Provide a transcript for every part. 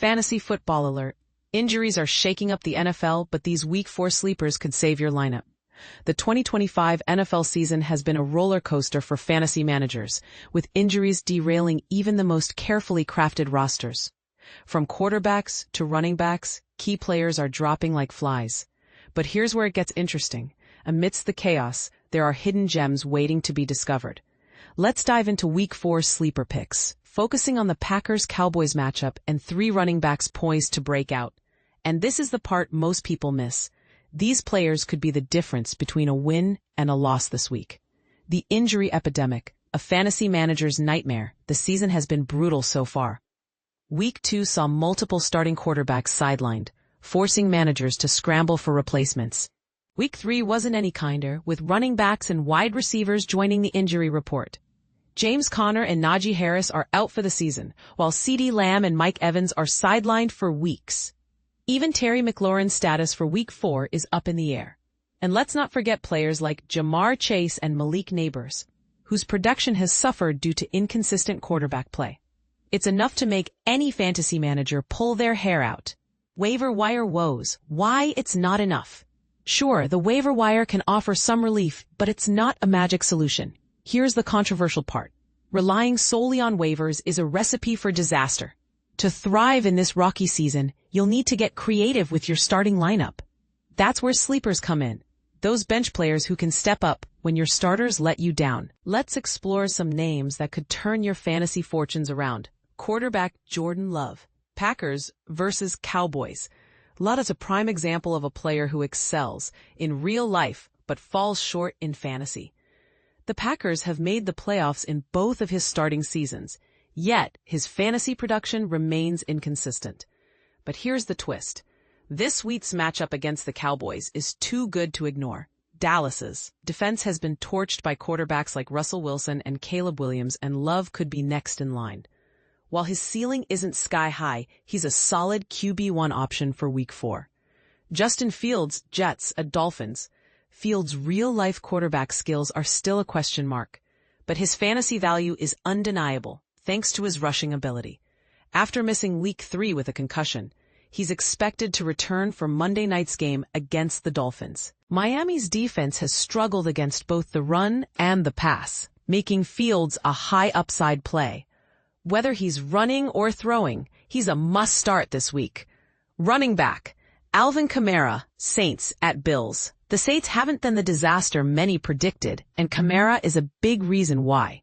Fantasy football alert. Injuries are shaking up the NFL, but these Week 4 sleepers could save your lineup. The 2025 NFL season has been a roller coaster for fantasy managers, with injuries derailing even the most carefully crafted rosters. From quarterbacks to running backs, key players are dropping like flies. But here's where it gets interesting. Amidst the chaos, there are hidden gems waiting to be discovered. Let's dive into Week 4 sleeper picks, focusing on the Packers-Cowboys matchup and 3 running backs poised to break out. And this is the part most people miss. These players could be the difference between a win and a loss this week. The injury epidemic, a fantasy manager's nightmare, the season has been brutal so far. Week 2 saw multiple starting quarterbacks sidelined, forcing managers to scramble for replacements. Week 3 wasn't any kinder, with running backs and wide receivers joining the injury report. James Conner and Najee Harris are out for the season, while CeeDee Lamb and Mike Evans are sidelined for weeks. Even Terry McLaurin's status for Week 4 is up in the air. And let's not forget players like Jamar Chase and Malik Nabers, whose production has suffered due to inconsistent quarterback play. It's enough to make any fantasy manager pull their hair out. Waiver wire woes. Why it's not enough. Sure, the waiver wire can offer some relief, but it's not a magic solution. Here's the controversial part. Relying solely on waivers is a recipe for disaster. To thrive in this rocky season, you'll need to get creative with your starting lineup. That's where sleepers come in. Those bench players who can step up when your starters let you down. Let's explore some names that could turn your fantasy fortunes around. Quarterback Jordan Love. Packers versus Cowboys. Love is a prime example of a player who excels in real life but falls short in fantasy. The Packers have made the playoffs in both of his starting seasons, yet his fantasy production remains inconsistent. But here's the twist. This week's matchup against the Cowboys is too good to ignore. Dallas's defense has been torched by quarterbacks like Russell Wilson and Caleb Williams, and Love could be next in line. While his ceiling isn't sky high, he's a solid QB1 option for Week 4. Justin Fields, Jets at Dolphins. Fields' real-life quarterback skills are still a question mark, but his fantasy value is undeniable, thanks to his rushing ability. After missing Week 3 with a concussion, he's expected to return for Monday night's game against the Dolphins. Miami's defense has struggled against both the run and the pass, making Fields a high-upside play. Whether he's running or throwing, he's a must-start this week. Running back, Alvin Kamara, Saints at Bills. The Saints haven't been the disaster many predicted, and Kamara is a big reason why.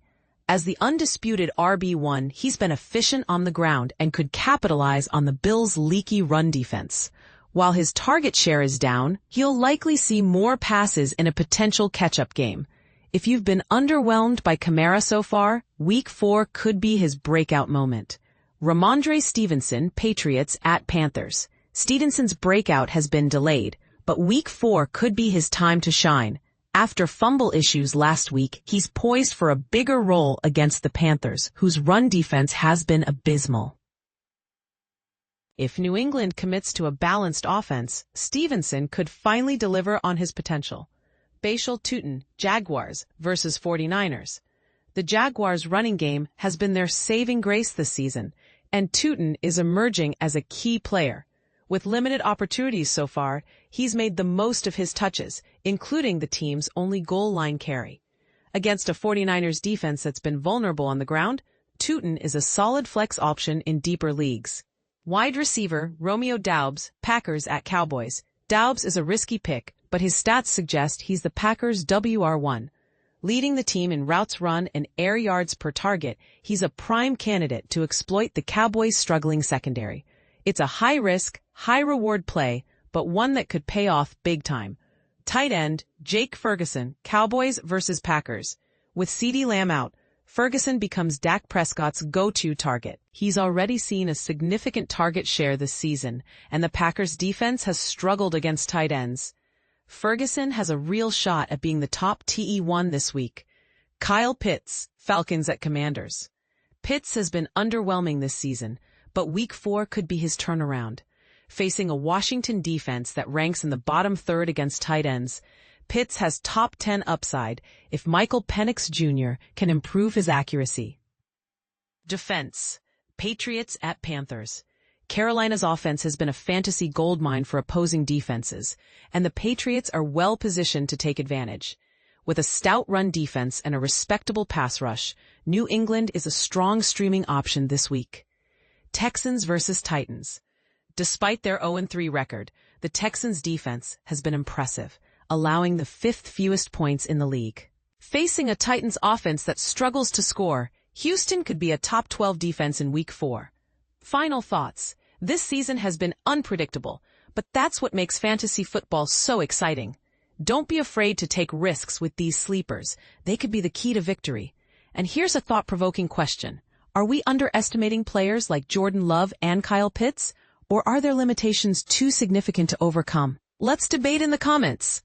As the undisputed RB1, he's been efficient on the ground and could capitalize on the Bills' leaky run defense. While his target share is down, he'll likely see more passes in a potential catch-up game. If you've been underwhelmed by Kamara so far, Week 4 could be his breakout moment. Ramondre Stevenson, Patriots at Panthers. Stevenson's breakout has been delayed, but Week 4 could be his time to shine. After fumble issues last week, he's poised for a bigger role against the Panthers, whose run defense has been abysmal. If New England commits to a balanced offense, Stevenson could finally deliver on his potential. Bashal Tutin, Jaguars versus 49ers. The Jaguars' running game has been their saving grace this season, and Tutin is emerging as a key player. With limited opportunities so far, he's made the most of his touches, including the team's only goal line carry. Against a 49ers defense that's been vulnerable on the ground, Tutin is a solid flex option in deeper leagues. Wide receiver Romeo Doubs, Packers at Cowboys. Doubs is a risky pick, but his stats suggest he's the Packers' WR1. Leading the team in routes run and air yards per target, he's a prime candidate to exploit the Cowboys' struggling secondary. It's a high-risk, high-reward play, but one that could pay off big time. Tight end Jake Ferguson, Cowboys versus Packers. With CeeDee Lamb out, Ferguson becomes Dak Prescott's go-to target. He's already seen a significant target share this season, and the Packers' defense has struggled against tight ends. Ferguson has a real shot at being the top TE1 this week. Kyle Pitts, Falcons at Commanders. Pitts has been underwhelming this season, but Week 4 could be his turnaround. Facing a Washington defense that ranks in the bottom third against tight ends, Pitts has top 10 upside if Michael Penix Jr. can improve his accuracy. Defense. Patriots at Panthers. Carolina's offense has been a fantasy goldmine for opposing defenses, and the Patriots are well positioned to take advantage. With a stout run defense and a respectable pass rush, New England is a strong streaming option this week. Texans versus Titans. Despite their 0-3 record, the Texans' defense has been impressive, allowing the fifth fewest points in the league. Facing a Titans offense that struggles to score, Houston could be a top 12 defense in Week 4. Final thoughts. This season has been unpredictable, but that's what makes fantasy football so exciting. Don't be afraid to take risks with these sleepers. They could be the key to victory. And here's a thought-provoking question. Are we underestimating players like Jordan Love and Kyle Pitts? Or are their limitations too significant to overcome? Let's debate in the comments.